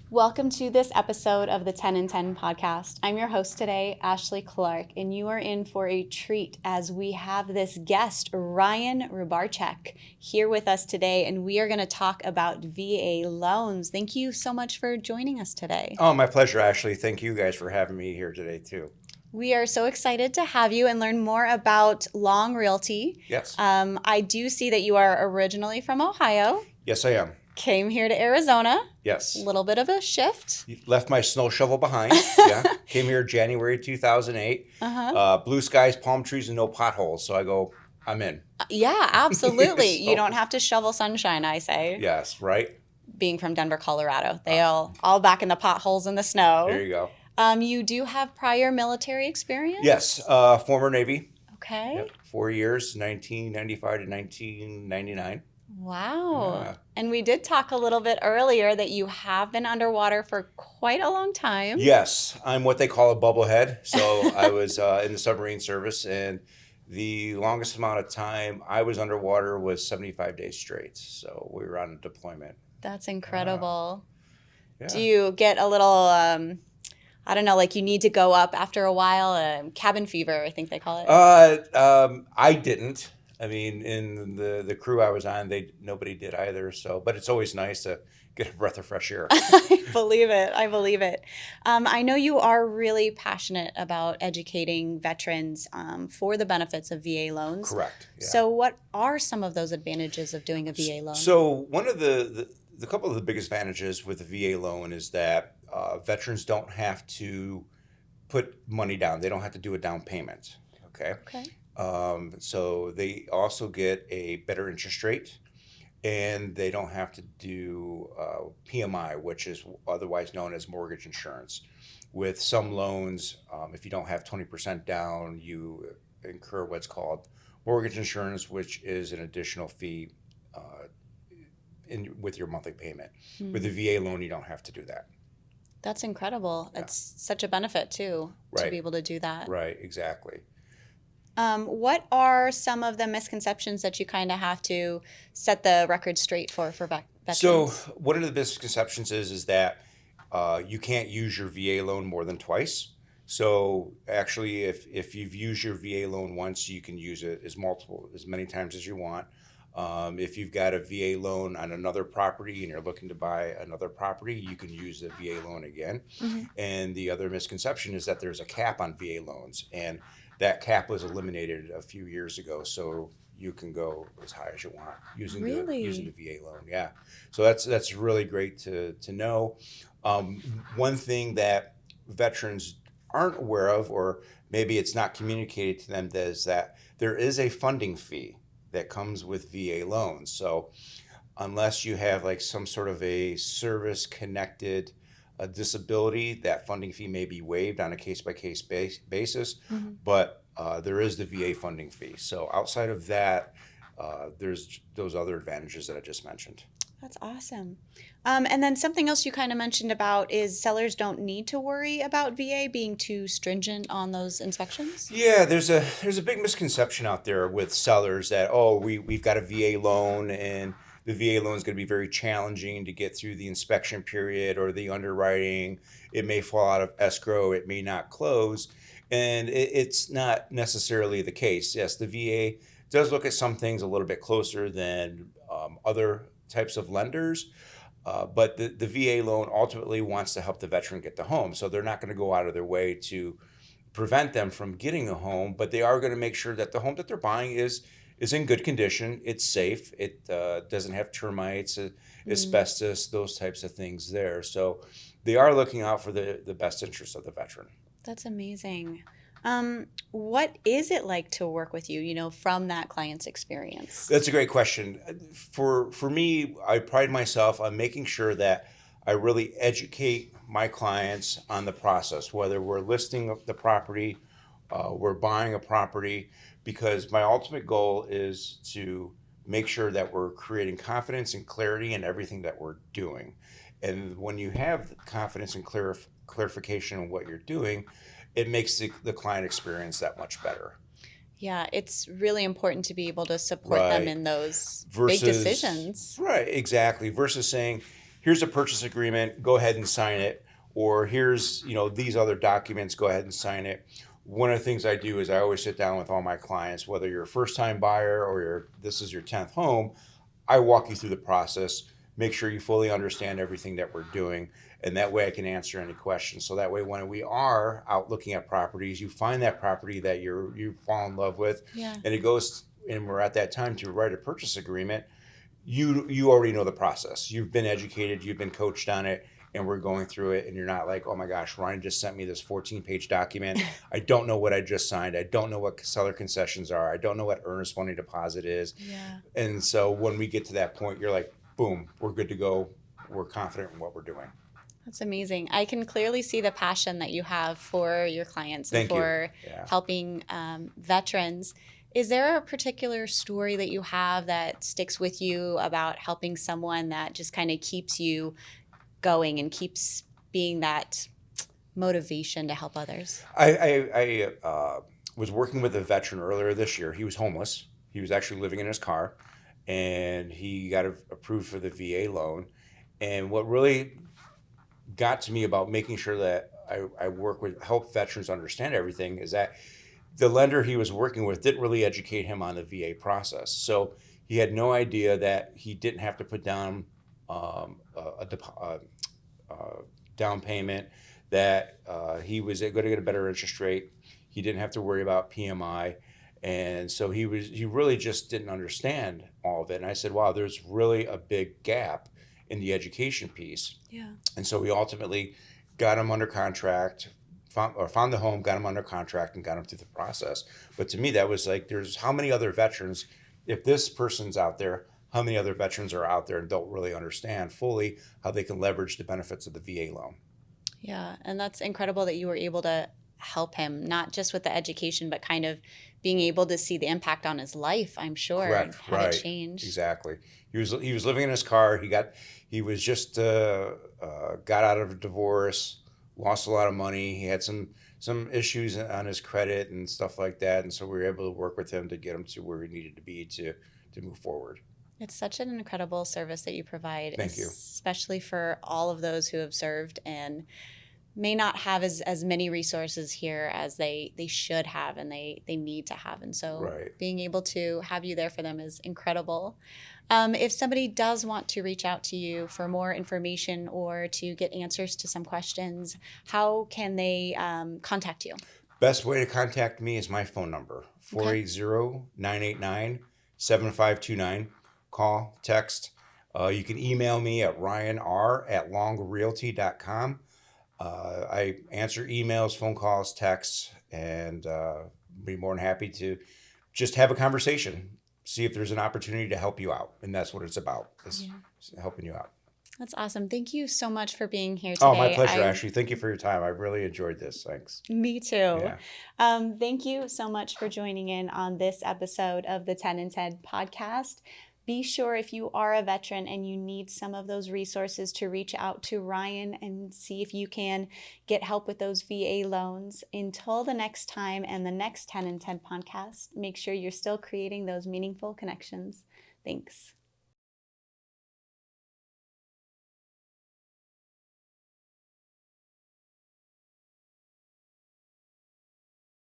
Welcome to this episode of the 10 and 10 podcast. I'm your host today, Ashley Clark, and you are in for a treat as we have this guest, Ryan Rybarczyk, here with us today, and we are going to talk about VA loans. Thank you so much for joining us today. Oh, my pleasure, Ashley. Thank you guys for having me here today, too. We are so excited to have you and learn more about Long Realty. Yes. I do see that you are originally from Ohio. Yes, I am. Came here to Arizona. Yes. A little bit of a shift. Left my snow shovel behind. Yeah. Came here January 2008. Blue skies, palm trees, and no potholes. So I'm in. Yeah, absolutely. You don't have to shovel sunshine, I say. Yes, right? Being from Denver, Colorado. They all back in the potholes in the snow. There you go. You do have prior military experience? Yes. Former Navy. Okay. Yep. 4 years, 1995 to 1999. Wow. Yeah. And we did talk a little bit earlier that you have been underwater for quite a long time. Yes. I'm what they call a bubblehead. So I was in the submarine service, and the longest amount of time I was underwater was 75 days straight. So we were on deployment. That's incredible. Yeah. Do you get a little, I don't know, like you need to go up after a while, cabin fever, I think they call it? I didn't. I mean, in the crew I was on, nobody did either. So, but it's always nice to get a breath of fresh air. I believe it. I believe it. I know you are really passionate about educating veterans for the benefits of VA loans. Correct. Yeah. So what are some of those advantages of doing a VA loan? So one of the couple of the biggest advantages with a VA loan is that veterans don't have to put money down. They don't have to do a down payment. Okay. Okay. So they also get a better interest rate, and they don't have to do PMI, which is otherwise known as mortgage insurance. With some loans, if you don't have 20% down, you incur what's called mortgage insurance, which is an additional fee with your monthly payment. With a VA loan, you don't have to do that. That's incredible. Yeah. It's such a benefit, too, to be able to do that. Right, exactly. What are some of the misconceptions that you kind of have to set the record straight for veterans? So one of the misconceptions is that you can't use your VA loan more than twice. So actually, if you've used your VA loan once, you can use it as many times as you want. If you've got a VA loan on another property and you're looking to buy another property, you can use the VA loan again. Mm-hmm. And the other misconception is that there's a cap on VA loans, and that cap was eliminated a few years ago, so you can go as high as you want using the VA loan. Yeah, so that's really great to know. One thing that veterans aren't aware of, or maybe it's not communicated to them, is that there is a funding fee that comes with VA loans. So unless you have like some sort of a service connected disability, that funding fee may be waived on a case-by-case basis, mm-hmm. But there is the VA funding fee. So outside of that, there's those other advantages that I just mentioned. That's awesome. And then something else you kind of mentioned about is sellers don't need to worry about VA being too stringent on those inspections? Yeah, there's a big misconception out there with sellers that, we've got a VA loan, and the VA loan is going to be very challenging to get through the inspection period or the underwriting. It may fall out of escrow. It may not close. And it's not necessarily the case. Yes, the VA does look at some things a little bit closer than other types of lenders. But the VA loan ultimately wants to help the veteran get the home. So they're not going to go out of their way to prevent them from getting a home, but they are going to make sure that the home that they're buying is in good condition. It's safe. It doesn't have termites, asbestos, those types of things there. So they are looking out for the best interest of the veteran. That's amazing. What is it like to work with you, from that client's experience? That's a great question. For me, I pride myself on making sure that I really educate my clients on the process, whether we're listing the property, we're buying a property, because my ultimate goal is to make sure that we're creating confidence and clarity in everything that we're doing. And when you have confidence and clarification in what you're doing, it makes the client experience that much better. Yeah, it's really important to be able to support them in those big decisions. Right, exactly. Versus saying, here's a purchase agreement, go ahead and sign it, or here's, these other documents, go ahead and sign it. One of the things I do is I always sit down with all my clients, whether you're a first-time buyer or this is your 10th home, I walk you through the process, make sure you fully understand everything that we're doing, and that way I can answer any questions. So that way, when we are out looking at properties, you find that property that you fall in love with, Yeah. and we're at that time to write a purchase agreement. You already know the process. You've been educated, you've been coached on it, and we're going through it, and you're not like, oh my gosh, Ryan just sent me this 14-page document. I don't know what I just signed. I don't know what seller concessions are. I don't know what earnest money deposit is. Yeah. And so when we get to that point, you're like, boom, we're good to go. We're confident in what we're doing. That's amazing. I can clearly see the passion that you have for your clients and Thank you. for helping veterans. Is there a particular story that you have that sticks with you about helping someone that just kind of keeps you going and keeps being that motivation to help others? I was working with a veteran earlier this year. He was homeless. He was actually living in his car, and he got approved for the VA loan. And what really got to me about making sure that I help veterans understand everything is that the lender he was working with didn't really educate him on the VA process. So he had no idea that he didn't have to put down a down payment, that he was going to get a better interest rate. He didn't have to worry about PMI. And so he really just didn't understand all of it. And I said, wow, there's really a big gap in the education piece. Yeah. And so we ultimately got him under contract, found the home, got him under contract, and got him through the process. But to me, that was like, there's how many other veterans, if this person's out there, how many other veterans are out there and don't really understand fully how they can leverage the benefits of the VA loan. Yeah, and that's incredible that you were able to help him, not just with the education, but kind of being able to see the impact on his life, I'm sure, Correct. and have it change. Exactly. He was living in his car. He was just got out of a divorce, lost a lot of money. He had some issues on his credit and stuff like that, and so we were able to work with him to get him to where he needed to be to move forward. It's such an incredible service that you provide, Thank you. especially for all of those who have served and may not have as many resources here as they should have and they need to have. And so Right. being able to have you there for them is incredible. If somebody does want to reach out to you for more information or to get answers to some questions, how can they contact you? Best way to contact me is my phone number, 480-989-7529. Call, text. You can email me at ryanr@longrealty.com. I answer emails, phone calls, texts, and be more than happy to just have a conversation, see if there's an opportunity to help you out. And that's what it's about, is helping you out. That's awesome. Thank you so much for being here today. Oh, my pleasure, Ashley. Thank you for your time. I really enjoyed this. Thanks. Me too. Yeah. Thank you so much for joining in on this episode of the 10 and 10 podcast. Be sure, if you are a veteran and you need some of those resources, to reach out to Ryan and see if you can get help with those VA loans. Until the next time and the next 10 and 10 podcast, make sure you're still creating those meaningful connections. Thanks.